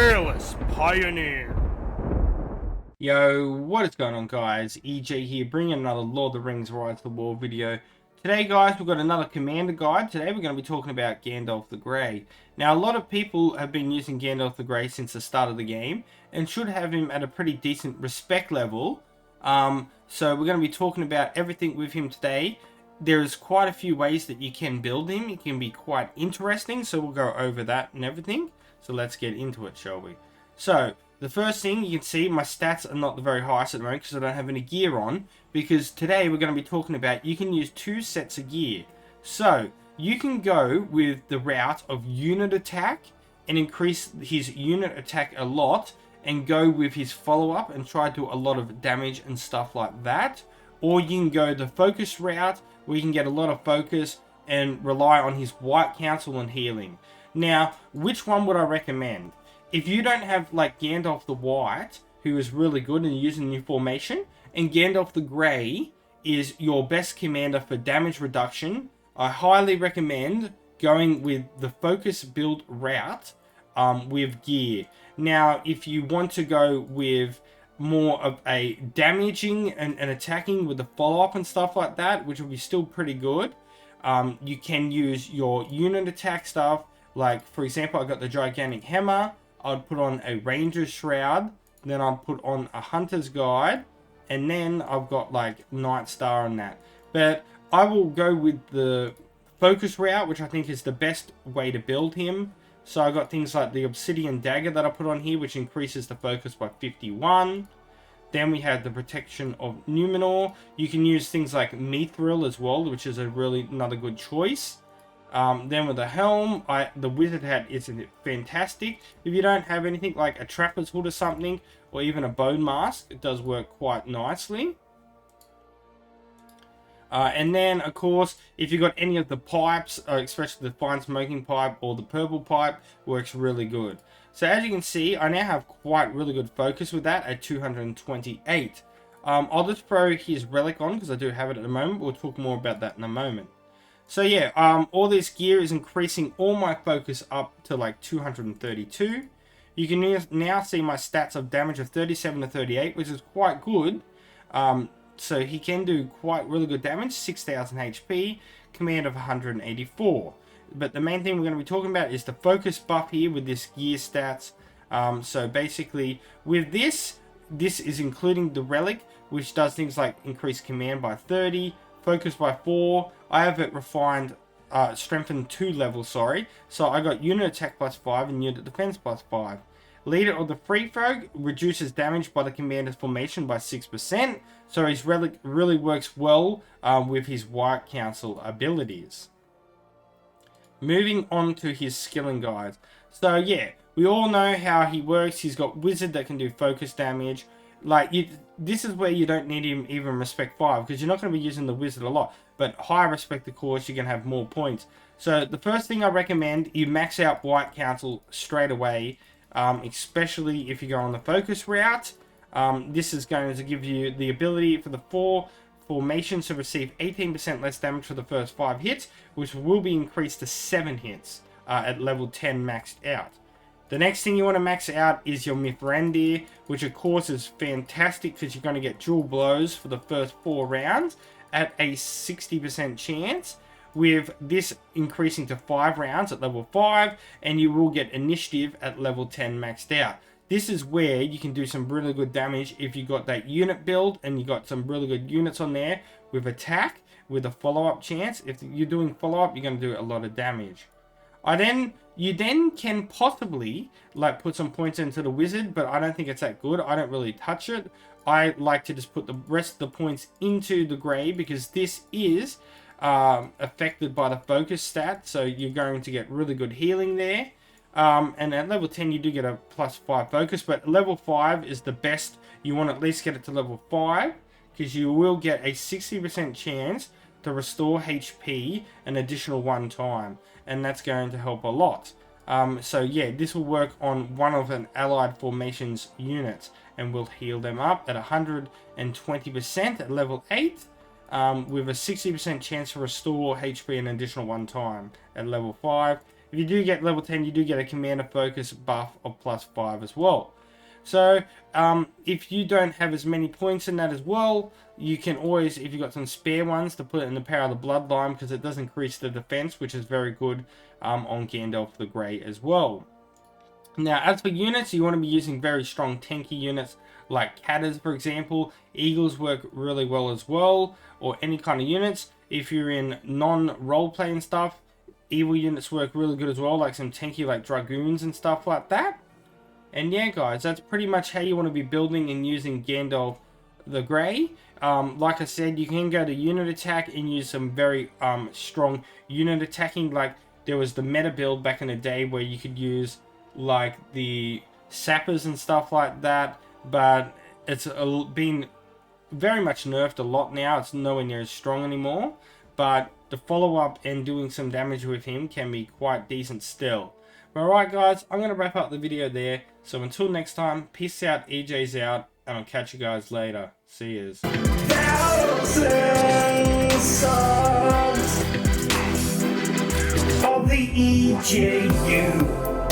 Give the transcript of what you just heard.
fearless pioneer. Yo, what is going on, guys? EJ here, bringing another Lord of the Rings Rise of the Wall video. Today, guys, we've got another commander guide. Today we're going to be talking about Gandalf the Grey. Now, a lot of people have been using Gandalf the Grey since the start of the game and should have him at a pretty decent respect level. So we're going to be talking about everything with him today. There's quite a few ways that you can build him. It can be quite interesting, so we'll go over that and everything. So let's get into it, shall we? So, the first thing you can see, my stats are not the very highest at the moment because I don't have any gear on. Because today we're going to be talking about you can use 2 sets of gear. So, you can go with the route of unit attack and increase his unit attack a lot. And go with his follow-up and try to do a lot of damage and stuff like that. Or you can go the focus route where you can get a lot of focus and rely on his White Council and healing. Now, which one would I recommend? If you don't have like Gandalf the White, who is really good and using new formation, and Gandalf the Grey is your best commander for damage reduction, I highly recommend going with the focus build route with gear. Now, if you want to go with more of a damaging and attacking with the follow-up and stuff like that, which will be still pretty good, you can use your unit attack stuff. Like, for example, I got the Gigantic Hammer. I'd put on a Ranger's Shroud. Then I'd put on a Hunter's Guide. And then I've got, like, Night Star and that. But I will go with the Focus route, which I think is the best way to build him. So I got things like the Obsidian Dagger that I put on here, which increases the focus by 51. Then we have the Protection of Numenor. You can use things like Mithril as well, which is another good choice. Then with the helm, the wizard hat is fantastic. If you don't have anything like a trapper's hood or something, or even a bone mask, it does work quite nicely. And then, of course, if you've got any of the pipes, especially the fine smoking pipe or the purple pipe, works really good. So as you can see, I now have quite really good focus with that at 228. I'll just throw his relic on because I do have it at the moment. We'll talk more about that in a moment. So yeah, all this gear is increasing all my focus up to like 232. You can now see my stats of damage of 37 to 38, which is quite good. So he can do quite really good damage, 6,000 HP, command of 184. But the main thing we're going to be talking about is the focus buff here with this gear stats. So basically, with this is including the relic, which does things like increase command by 30, focus by 4. I have it refined, strengthened 2 levels, sorry. So I got unit attack plus 5 and unit defense plus 5. Leader of the Free Folk reduces damage by the commander's formation by 6%. So his relic really works well with his White Council abilities. Moving on to his skilling guides. So yeah, we all know how he works. He's got wizard that can do focus damage. Like, this is where you don't need him even respect 5, because you're not going to be using the wizard a lot. But higher respect, of course, you're going to have more points. So the first thing I recommend, you max out White Council straight away, especially if you go on the focus route. This is going to give you the ability for the 4 formations to receive 18% less damage for the first 5 hits, which will be increased to 7 hits at level 10 maxed out. The next thing you want to max out is your Mithrandir, which of course is fantastic because you're going to get dual blows for the first 4 rounds at a 60% chance, with this increasing to 5 rounds at level 5, and you will get initiative at level 10 maxed out. This is where you can do some really good damage if you got that unit build and you got some really good units on there with attack, with a follow-up chance. If you're doing follow-up, you're going to do a lot of damage. You then can possibly like put some points into the wizard, but I don't think it's that good. I don't really touch it. I like to just put the rest of the points into the grey because this is affected by the focus stat, so you're going to get really good healing there. And at level 10 you do get a plus 5 focus, but level 5 is the best. You want to at least get it to level 5 because you will get a 60% chance to restore HP an additional 1 time, and that's going to help a lot. So yeah, this will work on one of an allied formation's units and will heal them up at 120% at level 8, with a 60% chance to restore HP an additional 1 time at level 5. If you do get level 10, you do get a commander focus buff of +5 as well. So if you don't have as many points in that as well, you can always, if you've got some spare ones, to put it in the power of the bloodline, because it does increase the defense, which is very good on Gandalf the Grey as well. Now, as for units, you want to be using very strong tanky units like Catters, for example. Eagles work really well as well, or any kind of units. If you're in non-roleplay and stuff, evil units work really good as well, like some tanky like Dragoons and stuff like that. And yeah, guys, that's pretty much how you want to be building and using Gandalf the Grey. Like I said, you can go to unit attack and use some very strong unit attacking. Like there was the meta build back in the day where you could use like the sappers and stuff like that, but it's been very much nerfed a lot now. It's nowhere near as strong anymore, but the follow-up and doing some damage with him can be quite decent still. Alright guys, I'm going to wrap up the video there. So until next time, peace out, EJ's out, and I'll catch you guys later. See yous. Of the EJU.